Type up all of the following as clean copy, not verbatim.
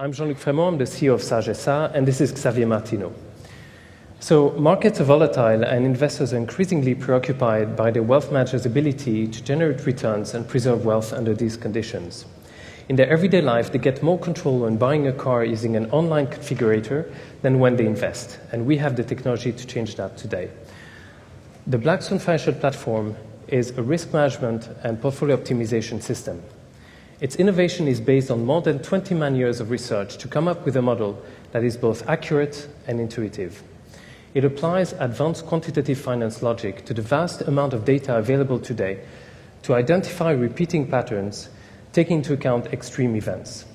I'm Jean-Luc Frémont, I'm the CEO of Sage SA, and this is Xavier Martineau. So markets are volatile and investors are increasingly preoccupied by the wealth managers' ability to generate returns and preserve wealth under these conditions. In their everyday life, they get more control when buying a car using an online configurator than when they invest, and we have the technology to change that today. The BlackSwan financial platform is a risk management and portfolio optimization system. Its innovation is based on more than 20 man-years of research to come up with a model that is both accurate and intuitive. It applies advanced quantitative finance logic to the vast amount of data available today to identify repeating patterns, taking into account extreme events.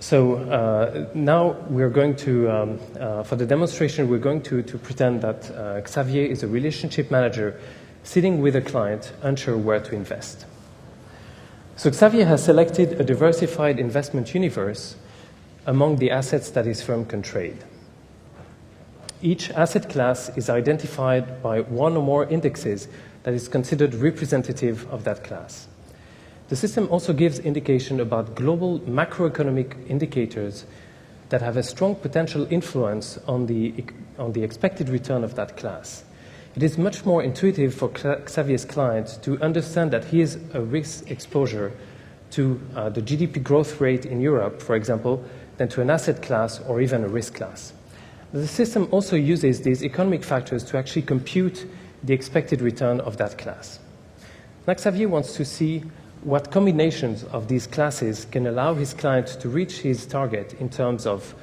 So now we're going to, for the demonstration, we're going to pretend that Xavier is a relationship manager sitting with a client unsure where to invest. So Xavier has selected a diversified investment universe among the assets that his firm can trade. Each asset class is identified by one or more indexes that is considered representative of that class. The system also gives indication about global macroeconomic indicators that have a strong potential influence on the expected return of that class. It is much more intuitive for Xavier's clients to understand that he is a risk exposure to the GDP growth rate in Europe, for example, than to an asset class or even a risk class. The system also uses these economic factors to actually compute the expected return of that class. Now, Xavier wants to see what combinations of these classes can allow his client to reach his target in terms of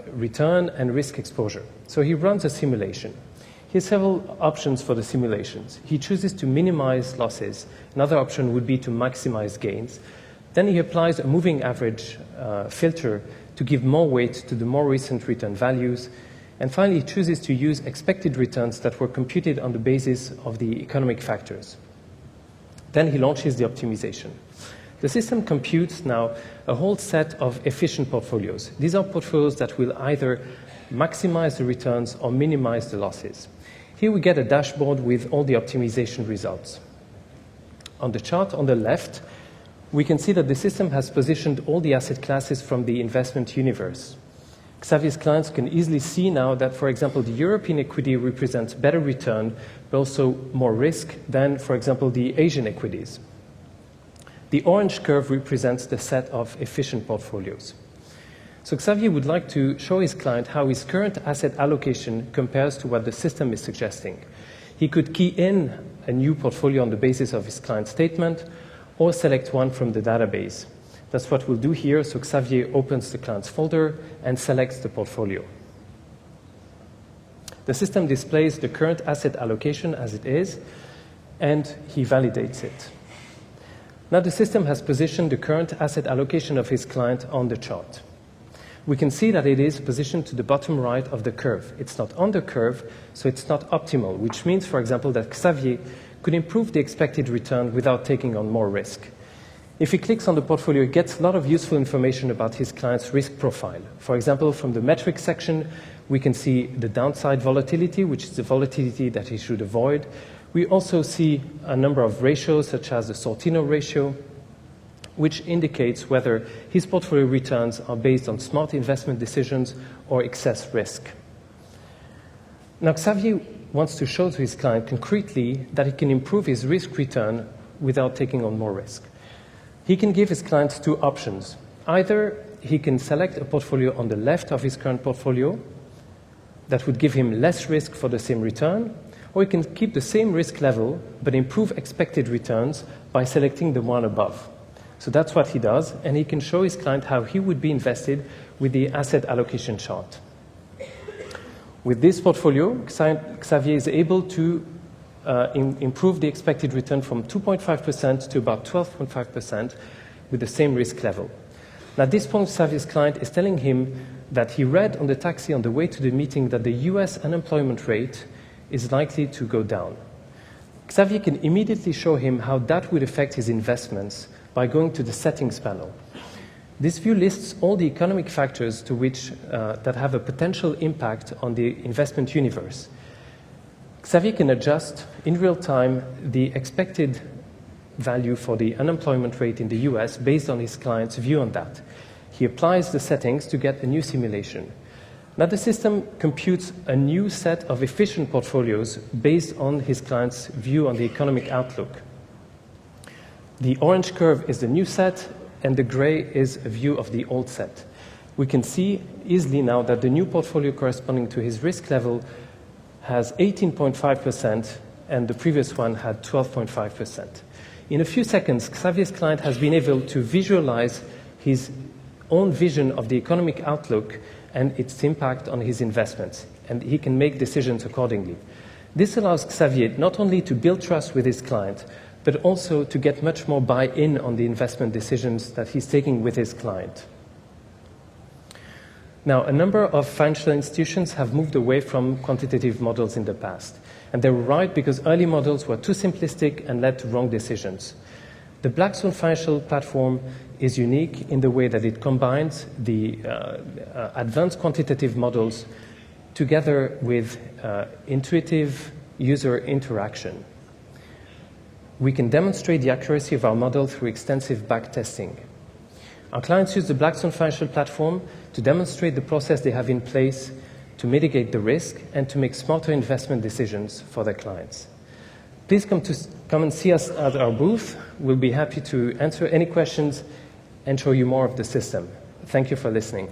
return and risk exposure. So he runs a simulation. He has several options for the simulations. He chooses to minimize losses. Another option would be to maximize gains. Then he applies a moving average filter to give more weight to the more recent return values. And finally, he chooses to use expected returns that were computed on the basis of the economic factors. Then he launches the optimization. The system computes now a whole set of efficient portfolios. These are portfolios that will either maximize the returns or minimize the losses. Here we get a dashboard with all the optimization results. On the chart on the left, we can see that the system has positioned all the asset classes from the investment universe. Xavier's clients can easily see now that, for example, the European equity represents better return, but also more risk than, for example, the Asian equities. The orange curve represents the set of efficient portfolios. So Xavier would like to show his client how his current asset allocation compares to what the system is suggesting. He could key in a new portfolio on the basis of his client statement, or select one from the database. That's what we'll do here. So Xavier opens the client's folder and selects the portfolio. The system displays the current asset allocation as it is, and he validates it. Now the system has positioned the current asset allocation of his client on the chart. We can see that it is positioned to the bottom right of the curve. It's not on the curve, so it's not optimal, which means, for example, that Xavier could improve the expected return without taking on more risk. If he clicks on the portfolio, he gets a lot of useful information about his client's risk profile. For example, from the metrics section, we can see the downside volatility, which is the volatility that he should avoid. We also see a number of ratios, such as the Sortino ratio, which indicates whether his portfolio returns are based on smart investment decisions or excess risk. Now, Xavier wants to show to his client concretely that he can improve his risk return without taking on more risk. He can give his clients two options. Either he can select a portfolio on the left of his current portfolio that would give him less risk for the same return, or he can keep the same risk level but improve expected returns by selecting the one above. So that's what he does, and he can show his client how he would be invested with the asset allocation chart. With this portfolio, Xavier is able to improve the expected return from 2.5% to about 12.5% with the same risk level. Now, at this point, Xavier's client is telling him that he read on the taxi on the way to the meeting that the US unemployment rate is likely to go down. Xavier can immediately show him how that would affect his investments by going to the settings panel. This view lists all the economic factors to which that have a potential impact on the investment universe. Xavier can adjust in real time the expected value for the unemployment rate in the US based on his client's view on that. He applies the settings to get a new simulation. Now the system computes a new set of efficient portfolios based on his client's view on the economic outlook. The orange curve is the new set, and the gray is a view of the old set. We can see easily now that the new portfolio corresponding to his risk level has 18.5%, and the previous one had 12.5%. In a few seconds, Xavier's client has been able to visualize his own vision of the economic outlook and its impact on his investments, and he can make decisions accordingly. This allows Xavier not only to build trust with his client, but also to get much more buy-in on the investment decisions that he's taking with his client. Now, a number of financial institutions have moved away from quantitative models in the past. And they were right because early models were too simplistic and led to wrong decisions. The BlackSwan financial platform is unique in the way that it combines the advanced quantitative models together with intuitive user interaction. We can demonstrate the accuracy of our model through extensive backtesting. Our clients use the BlackSwan financial platform to demonstrate the process they have in place to mitigate the risk and to make smarter investment decisions for their clients. Please come and see us at our booth. We'll be happy to answer any questions and show you more of the system. Thank you for listening.